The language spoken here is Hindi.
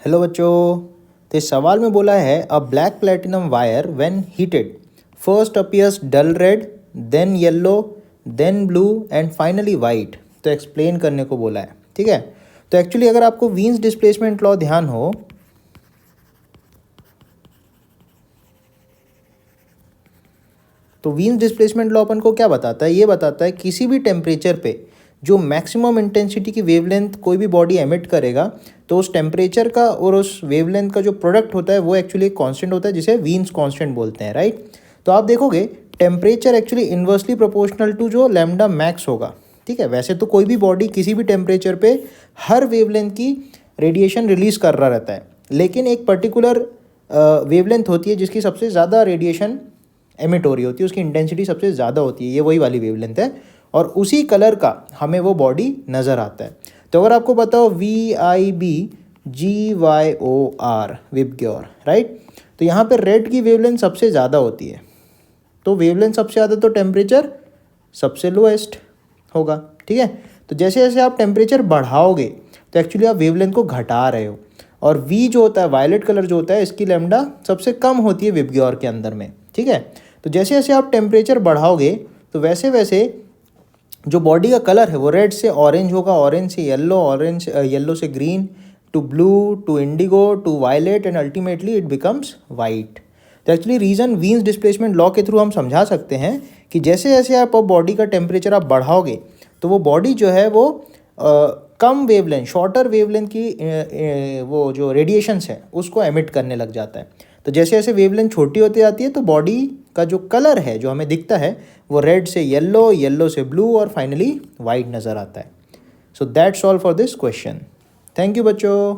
हेलो बच्चों। तो इस सवाल में बोला है a black platinum wire when heated first appears dull red, then yellow, then blue and finally white. तो एक्सप्लेन करने को बोला है, ठीक है। तो एक्चुअली अगर आपको वीन्स डिस्प्लेसमेंट लॉ ध्यान हो तो वीन्स डिस्प्लेसमेंट लॉ अपन को क्या बताता है, ये बताता है किसी भी टेम्परेचर पे जो मैक्सिमम इंटेंसिटी की वेवलेंथ कोई भी बॉडी एमिट करेगा तो उस टेम्परेचर का और उस वेवलेंथ का जो प्रोडक्ट होता है वो एक्चुअली एक कांस्टेंट होता है जिसे वीन्स कांस्टेंट बोलते हैं, राइट। तो आप देखोगे temperature actually inversely proportional to जो लैम्डा मैक्स होगा, ठीक है। वैसे तो कोई भी बॉडी किसी भी टेम्परेचर पे हर वेवलेंथ की रेडिएशन रिलीज कर रहा रहता है, लेकिन एक पर्टिकुलर वेवलेंथ होती है जिसकी सबसे ज़्यादा रेडिएशन एमिट हो रही होती है, उसकी इंटेंसिटी सबसे ज़्यादा होती है, ये वही वाली वेवलेंथ है और उसी कलर का हमें वो बॉडी नज़र आता है। तो अगर आपको पता हो VIBGYOR विबग्योर, राइट। तो यहाँ पे रेड की वेवलेंथ सबसे ज़्यादा होती है, तो वेवलेंथ सबसे ज़्यादा तो टेम्परेचर सबसे लोएस्ट होगा, ठीक है। तो जैसे जैसे आप टेम्परेचर बढ़ाओगे तो एक्चुअली आप वेवलेंथ को घटा रहे हो, और वी जो होता है वायलेट कलर जो होता है इसकी लैम्डा सबसे कम होती है विबग्योर के अंदर में, ठीक है। तो जैसे जैसे आप टेम्परेचर बढ़ाओगे तो वैसे वैसे जो बॉडी का कलर है वो रेड से ऑरेंज होगा, ऑरेंज से येलो, ऑरेंज येलो से green, to blue, to indigo, to violet and ultimately it becomes white. तो actually reason Wien's displacement law के थ्रू हम समझा सकते हैं कि जैसे जैसे आप बॉडी का टेम्परेचर आप बढ़ाओगे तो वो बॉडी जो है वो कम वेवलेंथ, शॉर्टर वेवलेंथ की वो जो रेडिएशंस है उसको एमिट करने लग जाता है। तो जैसे जैसे वेवलेंथ छोटी होती जाती है तो बॉडी का जो कलर है जो हमें दिखता है वो रेड से येलो, येलो से ब्लू और फाइनली वाइट नज़र आता है। So that's all for this question. Thank you बच्चों।